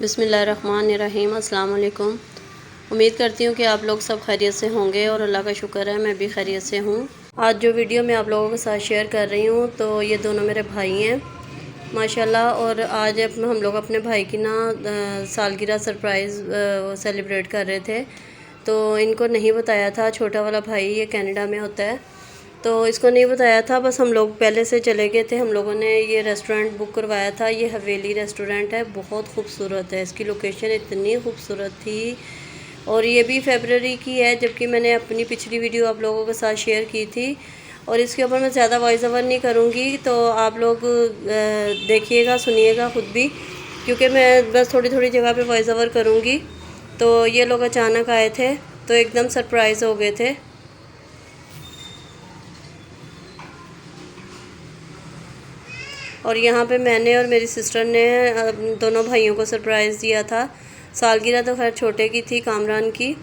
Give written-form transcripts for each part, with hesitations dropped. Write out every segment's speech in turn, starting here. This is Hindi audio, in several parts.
बिस्मिल्लाहिर्रहमानिर्रहीम। अस्सलाम वालेकुम। उम्मीद करती हूँ कि आप लोग सब खैरियत से होंगे और अल्लाह का शुक्र है मैं भी खैरियत से हूँ। आज जो वीडियो मैं आप लोगों के साथ शेयर कर रही हूँ तो ये दोनों मेरे भाई हैं माशाल्लाह। और आज हम लोग अपने भाई की ना सालगिरह सरप्राइज़ सेलिब्रेट कर रहे थे। तो इनको नहीं बताया था, छोटा वाला भाई ये कनाडा में होता है तो इसको नहीं बताया था। बस हम लोग पहले से चले गए थे। हम लोगों ने ये रेस्टोरेंट बुक करवाया था। ये हवेली रेस्टोरेंट है, बहुत खूबसूरत है। इसकी लोकेशन इतनी खूबसूरत थी और ये भी फरवरी की है, जबकि मैंने अपनी पिछली वीडियो आप लोगों के साथ शेयर की थी। और इसके ऊपर मैं ज़्यादा वॉइस ओवर नहीं करूँगी, तो आप लोग देखिएगा सुनिएगा ख़ुद भी, क्योंकि मैं बस थोड़ी थोड़ी जगह पे वॉइस ओवर करूँगी। तो ये लोग अचानक आए थे तो एकदम सरप्राइज़ हो गए थे। और यहाँ पे मैंने और मेरी सिस्टर ने दोनों भाइयों को सरप्राइज़ दिया था। सालगिरह तो खैर छोटे की थी, कामरान की।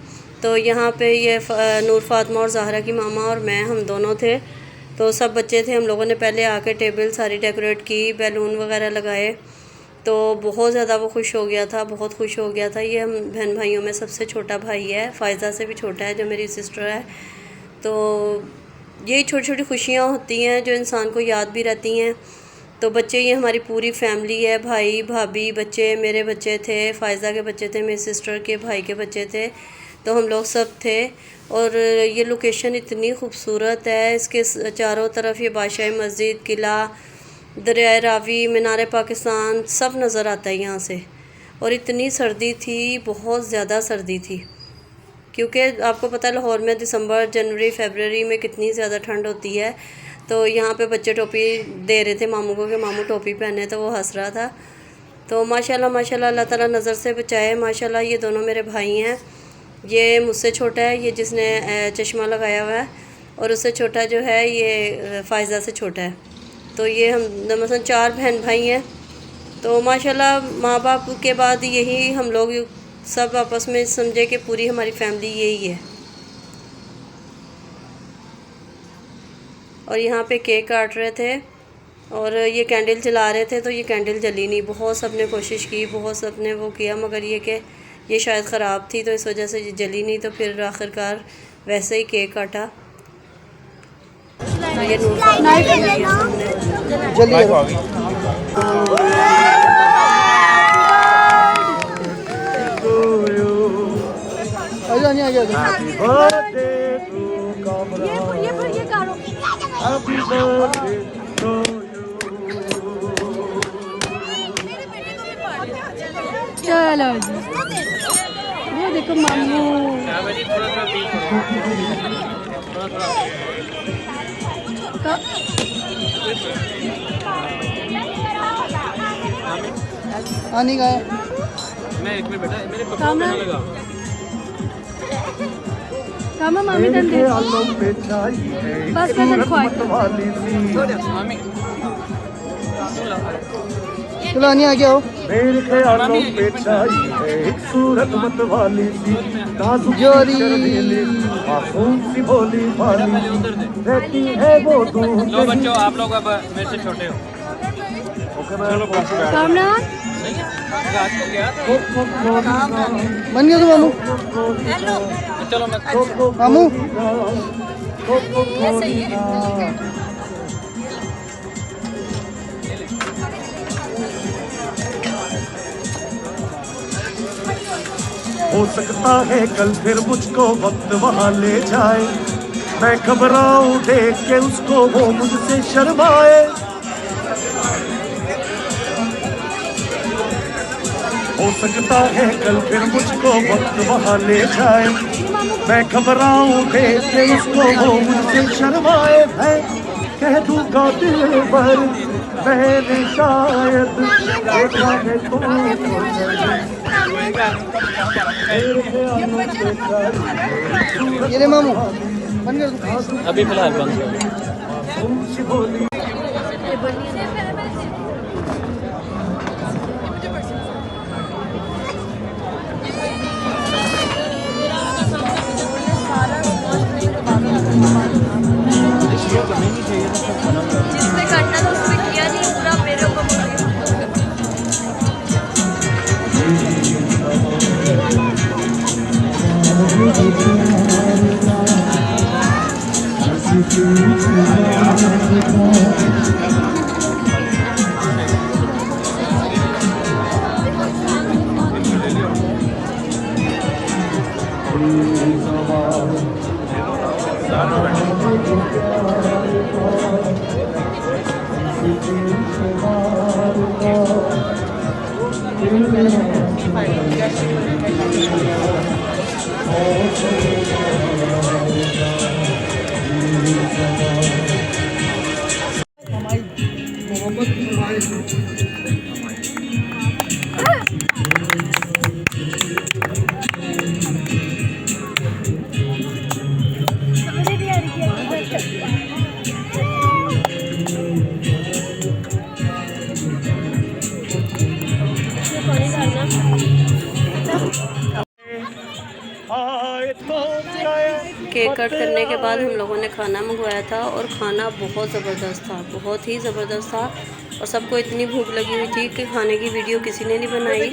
तो यहाँ पे ये नूर फातिमा और ज़हरा की मामा और मैं, हम दोनों थे। तो सब बच्चे थे। हम लोगों ने पहले आके टेबल सारी डेकोरेट की, बैलून वगैरह लगाए। तो बहुत ज़्यादा वो खुश हो गया था, बहुत खुश हो गया था। ये हम बहन भाइयों में सबसे छोटा भाई है, फ़ायज़ा से भी छोटा है जो मेरी सिस्टर है। तो यही छोटी छोटी खुशियाँ होती हैं जो इंसान को याद भी रहती हैं। तो बच्चे ये हमारी पूरी फैमिली है, भाई भाभी, बच्चे, मेरे बच्चे थे, फ़ायज़ा के बच्चे थे, मेरी सिस्टर के भाई के बच्चे थे। तो हम लोग सब थे। और ये लोकेशन इतनी खूबसूरत है, इसके चारों तरफ ये बादशाही मस्जिद, किला, दरियाए रावी, मीनार पाकिस्तान सब नज़र आता है यहाँ से। और इतनी सर्दी थी, बहुत ज़्यादा सर्दी थी, क्योंकि आपको पता है लाहौर में दिसंबर, जनवरी, फरवरी में कितनी ज़्यादा ठंड होती है। तो यहाँ पे बच्चे टोपी दे रहे थे मामू को कि मामू टोपी पहने, तो वो हंस रहा था। तो माशाल्लाह माशाल्लाह अल्लाह ताला नज़र से बचाए। माशाल्लाह ये दोनों मेरे भाई हैं। ये मुझसे छोटा है, ये जिसने चश्मा लगाया हुआ है, और उससे छोटा जो है ये फ़ायज़ा से छोटा है। तो ये हम मतलब 4 बहन भाई हैं। तो माशाल्लाह माँ बाप के बाद यही हम लोग सब आपस में समझे कि पूरी हमारी फैमिली यही है। और यहाँ पे केक काट रहे थे और ये कैंडल जला रहे थे, तो ये कैंडल जली नहीं। बहुत सब ने कोशिश की, बहुत सब ने वो किया, मगर ये कि ये शायद ख़राब थी तो इस वजह से ये जली नहीं। तो फिर आखिरकार वैसे ही केक काटा। ये चलो जी, ये देखो मामू। आनी का है। मैं एक मिनट बेटा, मेरे पप्पा को लगा कामा मामी तन दे बस बस मामी चलो आनी आ गया हो। मेरे ख्यालों पे छाई है एक सूरत मतवाली सी, जोरी मासूम सी भोली भाली रहती है वो दूर। लो बच्चों, आप लोग अब मेरे से छोटे हो। कामरान बन गया तो मामू। चलो मामू हो सकता है कल फिर मुझको वक्त वहाँ ले जाए, मैं घबराऊं देख के उसको वो मुझसे शर्माए। हो सकता है कल फिर मुझको वक्त वहाँ ले जाए, मैं घबराऊं देख के उसको वो मुझसे शर्माए। मैं कह दूंगा दिल भर मैंने शायद देखा है तुमको। ये मामू बन गया अभी फिलहाल बंद कर। जिसने करना था उसने किया नहीं, पूरा मेरे ऊपर। केक कट करने के बाद हम लोगों ने खाना मंगवाया था और खाना बहुत ज़बरदस्त था, बहुत ही ज़बरदस्त था। और सबको इतनी भूख लगी हुई थी कि खाने की वीडियो किसी ने नहीं बनाई।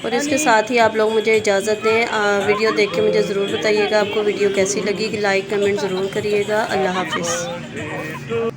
और इसके साथ ही आप लोग मुझे इजाज़त दें। वीडियो देख के मुझे ज़रूर बताइएगा आपको वीडियो कैसी लगी, कि लाइक कमेंट ज़रूर करिएगा। अल्लाह हाफिज़।